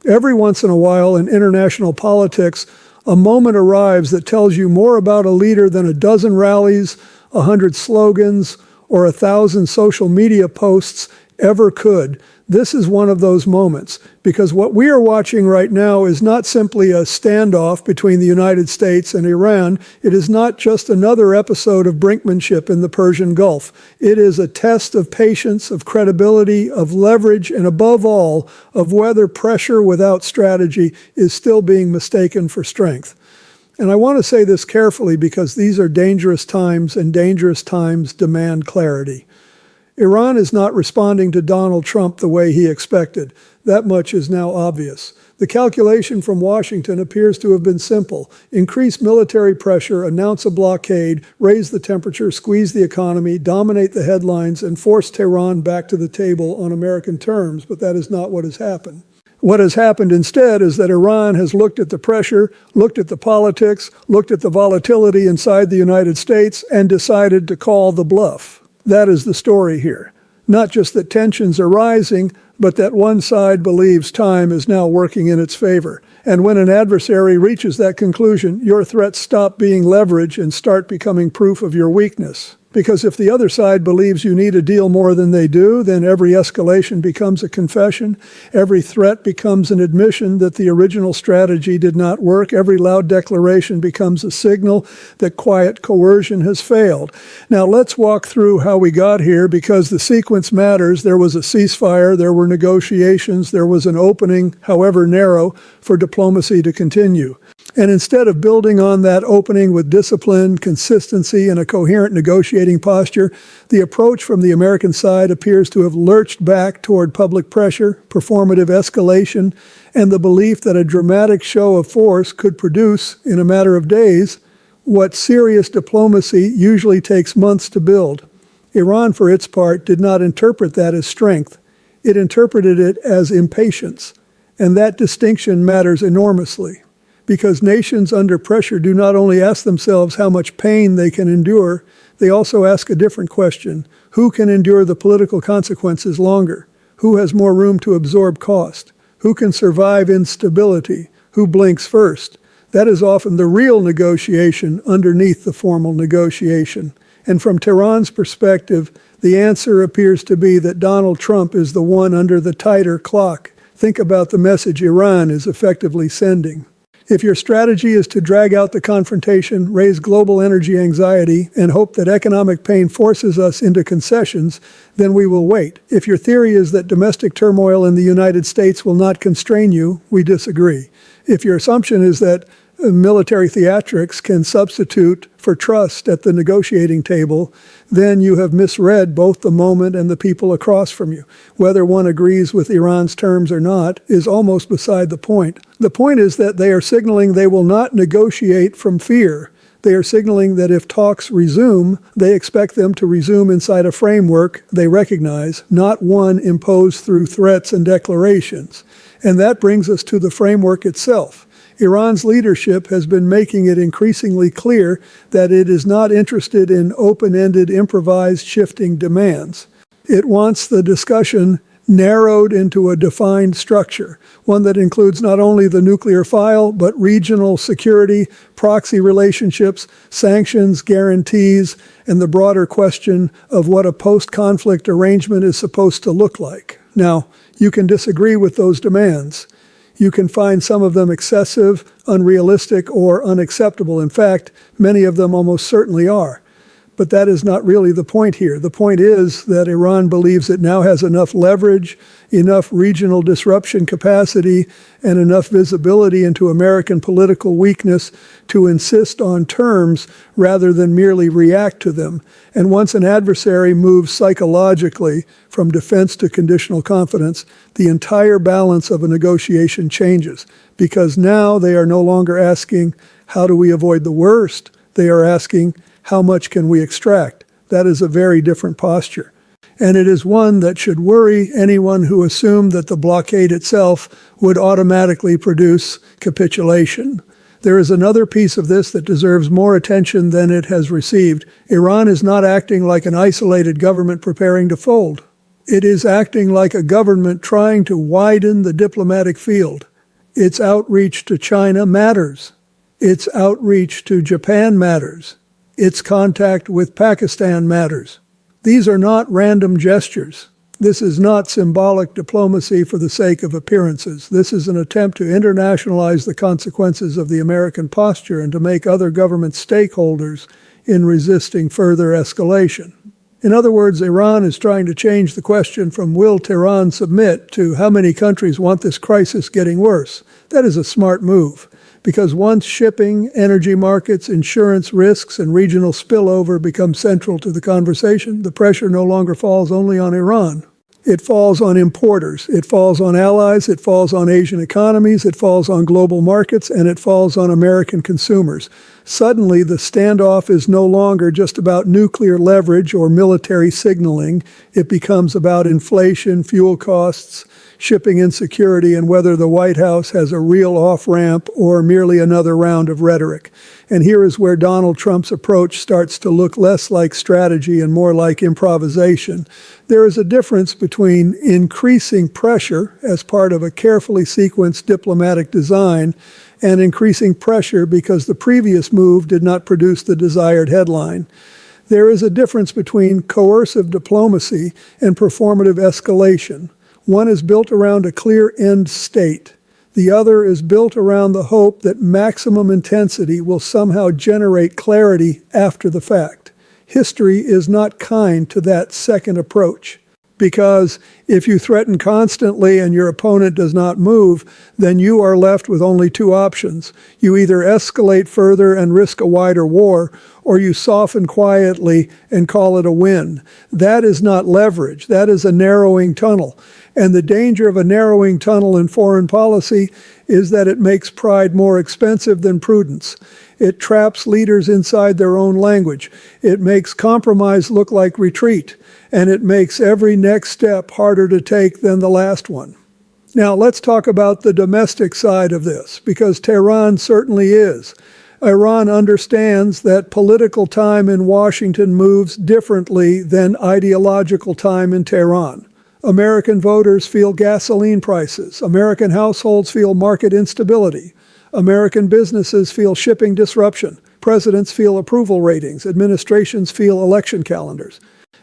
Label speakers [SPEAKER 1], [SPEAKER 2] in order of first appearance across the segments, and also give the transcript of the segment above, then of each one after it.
[SPEAKER 1] Every once in a while in international politics, a moment arrives that tells you more about a leader than a dozen rallies, 100 slogans, or 1,000 social media posts ever could. This is one of those moments, because what we are watching right now is not simply a standoff between the United States and Iran. It is not just another episode of brinkmanship in the Persian Gulf. It is a test of patience, of credibility, of leverage, and above all, of whether pressure without strategy is still being mistaken for strength. And I want to say this carefully because these are dangerous times, and dangerous times demand clarity. Iran is not responding to Donald Trump the way he expected. That much is now obvious. The calculation from Washington appears to have been simple. Increase military pressure, announce a blockade, raise the temperature, squeeze the economy, dominate the headlines, and force Tehran back to the table on American terms. But that is not what has happened. What has happened instead is that Iran has looked at the pressure, looked at the politics, looked at the volatility inside the United States, and decided to call the bluff. That is the story here. Not just that tensions are rising, but that one side believes time is now working in its favor. And when an adversary reaches that conclusion, your threats stop being leverage and start becoming proof of your weakness. Because if the other side believes you need a deal more than they do, then every escalation becomes a confession. Every threat becomes an admission that the original strategy did not work. Every loud declaration becomes a signal that quiet coercion has failed. Now let's walk through how we got here, because the sequence matters. There was a ceasefire, there were negotiations, there was an opening, however narrow, for diplomacy to continue. And instead of building on that opening with discipline, consistency, and a coherent negotiating posture, the approach from the American side appears to have lurched back toward public pressure, performative escalation, and the belief that a dramatic show of force could produce, in a matter of days, what serious diplomacy usually takes months to build. Iran, for its part, did not interpret that as strength. It interpreted it as impatience, and that distinction matters enormously. Because nations under pressure do not only ask themselves how much pain they can endure, they also ask a different question. Who can endure the political consequences longer? Who has more room to absorb cost? Who can survive instability? Who blinks first? That is often the real negotiation underneath the formal negotiation. And from Tehran's perspective, the answer appears to be that Donald Trump is the one under the tighter clock. Think about the message Iran is effectively sending. If your strategy is to drag out the confrontation, raise global energy anxiety, and hope that economic pain forces us into concessions, then we will wait. If your theory is that domestic turmoil in the United States will not constrain you, we disagree. If your assumption is that military theatrics can substitute for trust at the negotiating table, then you have misread both the moment and the people across from you. Whether one agrees with Iran's terms or not is almost beside the point. The point is that they are signaling they will not negotiate from fear. They are signaling that if talks resume, they expect them to resume inside a framework they recognize, not one imposed through threats and declarations. And that brings us to the framework itself. Iran's leadership has been making it increasingly clear that it is not interested in open-ended, improvised, shifting demands. It wants the discussion narrowed into a defined structure, one that includes not only the nuclear file, but regional security, proxy relationships, sanctions, guarantees, and the broader question of what a post-conflict arrangement is supposed to look like. Now, you can disagree with those demands. You can find some of them excessive, unrealistic, or unacceptable. In fact, many of them almost certainly are. But that is not really the point here. The point is that Iran believes it now has enough leverage, enough regional disruption capacity, and enough visibility into American political weakness to insist on terms rather than merely react to them. And once an adversary moves psychologically from defense to conditional confidence, the entire balance of a negotiation changes. Because now they are no longer asking, how do we avoid the worst? They are asking, how much can we extract? That is a very different posture. And it is one that should worry anyone who assumed that the blockade itself would automatically produce capitulation. There is another piece of this that deserves more attention than it has received. Iran is not acting like an isolated government preparing to fold. It is acting like a government trying to widen the diplomatic field. Its outreach to China matters. Its outreach to Japan matters. Its contact with Pakistan matters. These are not random gestures. This is not symbolic diplomacy for the sake of appearances. This is an attempt to internationalize the consequences of the American posture and to make other government stakeholders in resisting further escalation. In other words, Iran is trying to change the question from will Tehran submit to how many countries want this crisis getting worse. That is a smart move, because once shipping, energy markets, insurance risks, and regional spillover become central to the conversation, the pressure no longer falls only on Iran. It falls on importers, it falls on allies, it falls on Asian economies, it falls on global markets, and it falls on American consumers. Suddenly, the standoff is no longer just about nuclear leverage or military signaling. It becomes about inflation, fuel costs, shipping insecurity, and whether the White House has a real off-ramp or merely another round of rhetoric. And here is where Donald Trump's approach starts to look less like strategy and more like improvisation. There is a difference between increasing pressure as part of a carefully sequenced diplomatic design and increasing pressure because the previous move did not produce the desired headline. There is a difference between coercive diplomacy and performative escalation. One is built around a clear end state. The other is built around the hope that maximum intensity will somehow generate clarity after the fact. History is not kind to that second approach, because if you threaten constantly and your opponent does not move, then you are left with only two options. You either escalate further and risk a wider war, or you soften quietly and call it a win. That is not leverage. That is a narrowing tunnel. And the danger of a narrowing tunnel in foreign policy is that it makes pride more expensive than prudence. It traps leaders inside their own language. It makes compromise look like retreat. And it makes every next step harder to take than the last one. Now, let's talk about the domestic side of this, because Tehran certainly is. Iran understands that political time in Washington moves differently than ideological time in Tehran. American voters feel gasoline prices. American households feel market instability. American businesses feel shipping disruption. Presidents feel approval ratings. Administrations feel election calendars.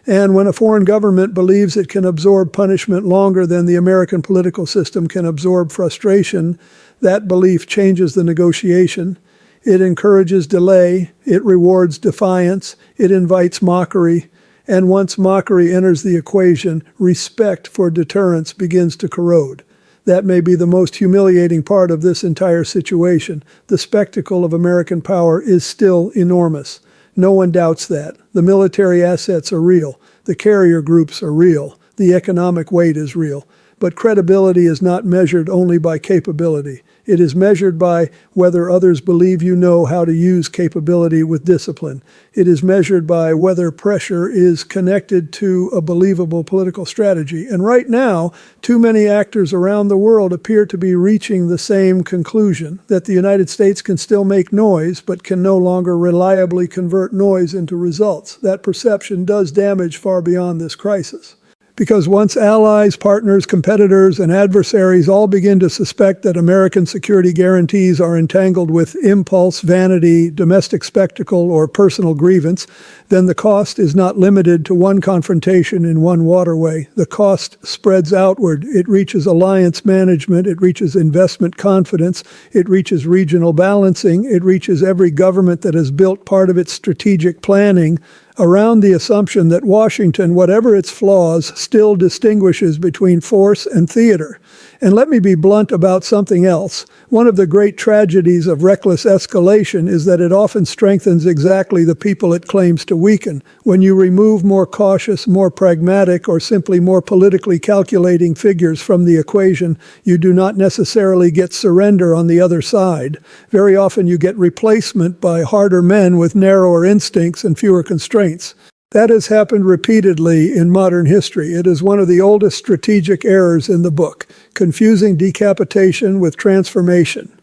[SPEAKER 1] And when a foreign government believes it can absorb punishment longer than the American political system can absorb frustration, that belief changes the negotiation. It encourages delay. It rewards defiance. It invites mockery. And once mockery enters the equation, respect for deterrence begins to corrode. That may be the most humiliating part of this entire situation. The spectacle of American power is still enormous. No one doubts that. The military assets are real. The carrier groups are real. The economic weight is real. But credibility is not measured only by capability. It is measured by whether others believe you know how to use capability with discipline. It is measured by whether pressure is connected to a believable political strategy. And right now, too many actors around the world appear to be reaching the same conclusion, that the United States can still make noise, but can no longer reliably convert noise into results. That perception does damage far beyond this crisis. Because once allies, partners, competitors, and adversaries all begin to suspect that American security guarantees are entangled with impulse, vanity, domestic spectacle, or personal grievance, then the cost is not limited to one confrontation in one waterway. The cost spreads outward. It reaches alliance management. It reaches investment confidence. It reaches regional balancing. It reaches every government that has built part of its strategic planning around the assumption that Washington, whatever its flaws, still distinguishes between force and theater. And let me be blunt about something else. One of the great tragedies of reckless escalation is that it often strengthens exactly the people it claims to weaken. When you remove more cautious, more pragmatic, or simply more politically calculating figures from the equation, you do not necessarily get surrender on the other side. Very often you get replacement by harder men with narrower instincts and fewer constraints. That has happened repeatedly in modern history. It is one of the oldest strategic errors in the book, confusing decapitation with transformation.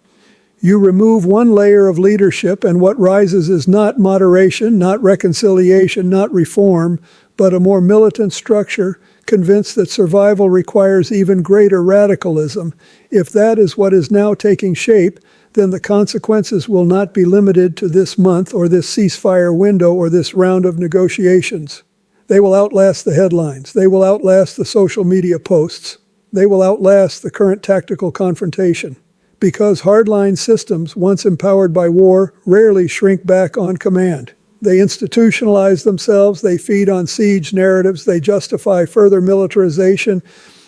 [SPEAKER 1] You remove one layer of leadership, and what rises is not moderation, not reconciliation, not reform, but a more militant structure convinced that survival requires even greater radicalism. If that is what is now taking shape, then the consequences will not be limited to this month or this ceasefire window or this round of negotiations. They will outlast the headlines. They will outlast the social media posts. They will outlast the current tactical confrontation. Because hardline systems, once empowered by war, rarely shrink back on command. They institutionalize themselves, they feed on siege narratives, they justify further militarization,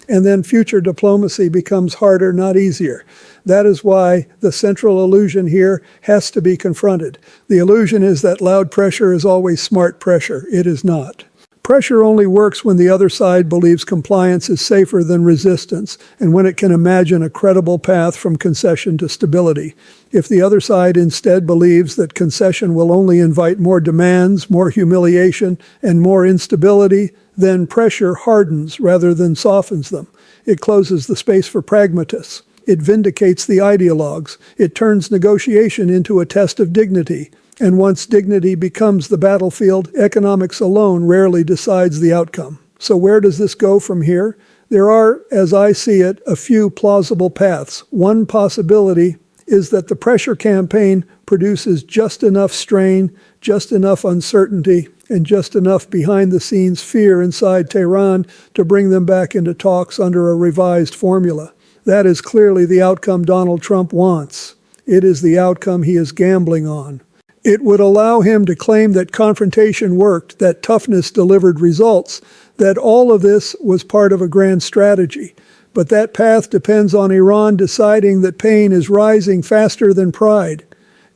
[SPEAKER 1] and then future diplomacy becomes harder, not easier. That is why the central illusion here has to be confronted. The illusion is that loud pressure is always smart pressure. It is not. Pressure only works when the other side believes compliance is safer than resistance, and when it can imagine a credible path from concession to stability. If the other side instead believes that concession will only invite more demands, more humiliation, and more instability, then pressure hardens rather than softens them. It closes the space for pragmatists. It vindicates the ideologues. It turns negotiation into a test of dignity. And once dignity becomes the battlefield, economics alone rarely decides the outcome. So where does this go from here? There are, as I see it, a few plausible paths. One possibility is that the pressure campaign produces just enough strain, just enough uncertainty, and just enough behind-the-scenes fear inside Tehran to bring them back into talks under a revised formula. That is clearly the outcome Donald Trump wants. It is the outcome he is gambling on. It would allow him to claim that confrontation worked, that toughness delivered results, that all of this was part of a grand strategy. But that path depends on Iran deciding that pain is rising faster than pride.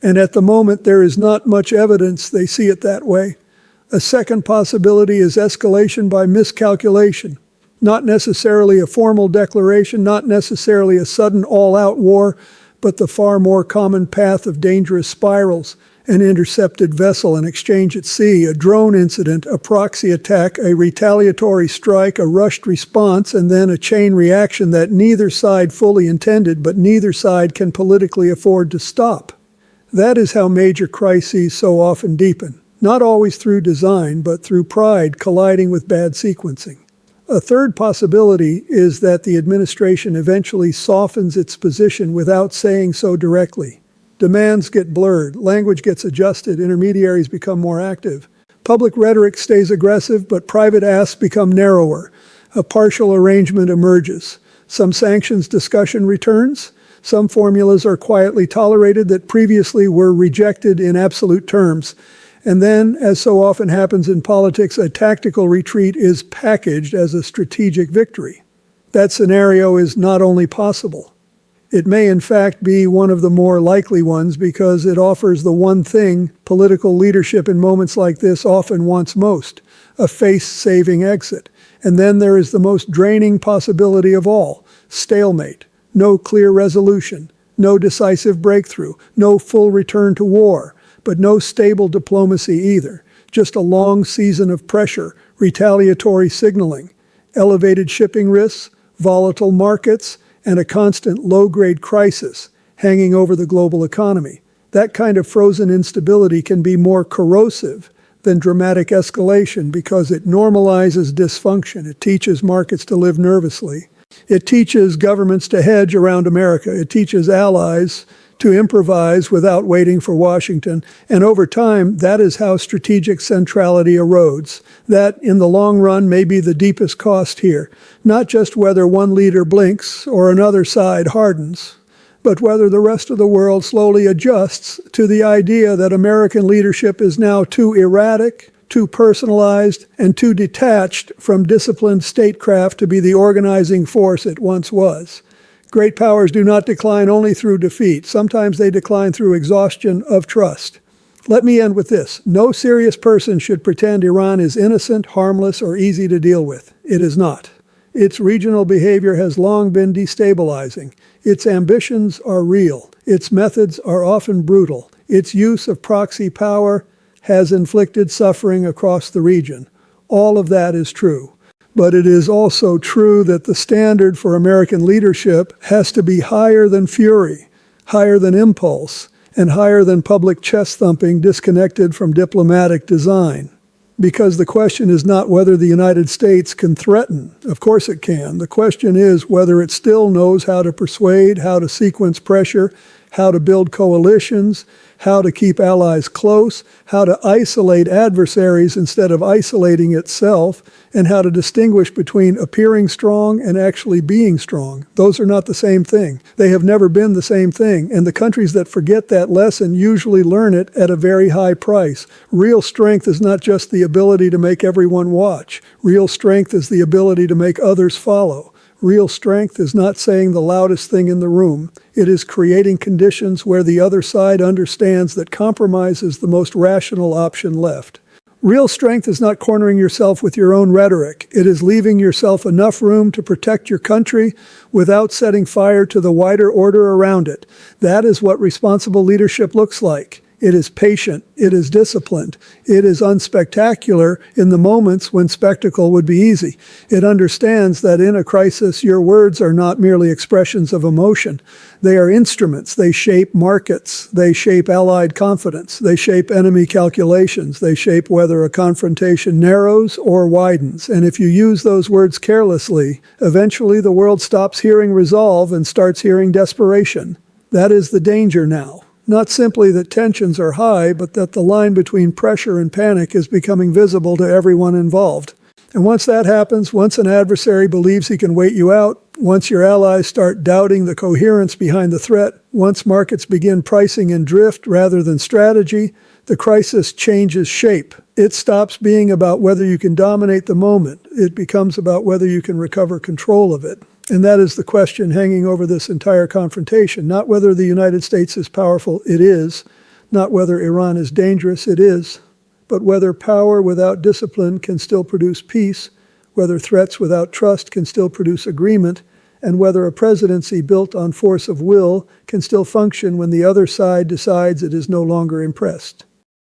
[SPEAKER 1] And at the moment, there is not much evidence they see it that way. A second possibility is escalation by miscalculation. Not necessarily a formal declaration, not necessarily a sudden all-out war, but the far more common path of dangerous spirals. An intercepted vessel, an exchange at sea, a drone incident, a proxy attack, a retaliatory strike, a rushed response, and then a chain reaction that neither side fully intended, but neither side can politically afford to stop. That is how major crises so often deepen, not always through design, but through pride colliding with bad sequencing. A third possibility is that the administration eventually softens its position without saying so directly. Demands get blurred, language gets adjusted, intermediaries become more active. Public rhetoric stays aggressive, but private asks become narrower. A partial arrangement emerges. Some sanctions discussion returns. Some formulas are quietly tolerated that previously were rejected in absolute terms. And then, as so often happens in politics, a tactical retreat is packaged as a strategic victory. That scenario is not only possible. It may in fact be one of the more likely ones because it offers the one thing political leadership in moments like this often wants most, a face-saving exit. And then there is the most draining possibility of all, stalemate, no clear resolution, no decisive breakthrough, no full return to war, but no stable diplomacy either, just a long season of pressure, retaliatory signaling, elevated shipping risks, volatile markets, and a constant low-grade crisis hanging over the global economy. That kind of frozen instability can be more corrosive than dramatic escalation because it normalizes dysfunction. It teaches markets to live nervously. It teaches governments to hedge around America. It teaches allies to improvise without waiting for Washington. And over time, that is how strategic centrality erodes. That, in the long run, may be the deepest cost here. Not just whether one leader blinks or another side hardens, but whether the rest of the world slowly adjusts to the idea that American leadership is now too erratic, too personalized, and too detached from disciplined statecraft to be the organizing force it once was. Great powers do not decline only through defeat. Sometimes they decline through exhaustion of trust. Let me end with this. No serious person should pretend Iran is innocent, harmless, or easy to deal with. It is not. Its regional behavior has long been destabilizing. Its ambitions are real. Its methods are often brutal. Its use of proxy power has inflicted suffering across the region. All of that is true. But it is also true that the standard for American leadership has to be higher than fury, higher than impulse, and higher than public chest thumping disconnected from diplomatic design. Because the question is not whether the United States can threaten. Of course it can. The question is whether it still knows how to persuade, how to sequence pressure, how to build coalitions, how to keep allies close, how to isolate adversaries instead of isolating itself, and how to distinguish between appearing strong and actually being strong. Those are not the same thing. They have never been the same thing, and the countries that forget that lesson usually learn it at a very high price. Real strength is not just the ability to make everyone watch. Real strength is the ability to make others follow. Real strength is not saying the loudest thing in the room. It is creating conditions where the other side understands that compromise is the most rational option left. Real strength is not cornering yourself with your own rhetoric. It is leaving yourself enough room to protect your country without setting fire to the wider order around it. That is what responsible leadership looks like. It is patient, it is disciplined, it is unspectacular in the moments when spectacle would be easy. It understands that in a crisis, your words are not merely expressions of emotion. They are instruments. They shape markets. They shape allied confidence. They shape enemy calculations. They shape whether a confrontation narrows or widens. And if you use those words carelessly, eventually the world stops hearing resolve and starts hearing desperation. That is the danger now. Not simply that tensions are high, but that the line between pressure and panic is becoming visible to everyone involved. And once that happens, once an adversary believes he can wait you out, once your allies start doubting the coherence behind the threat, once markets begin pricing in drift rather than strategy, the crisis changes shape. It stops being about whether you can dominate the moment. It becomes about whether you can recover control of it. And that is the question hanging over this entire confrontation. Not whether the United States is powerful, it is. Not whether Iran is dangerous, it is. But whether power without discipline can still produce peace, whether threats without trust can still produce agreement, and whether a presidency built on force of will can still function when the other side decides it is no longer impressed.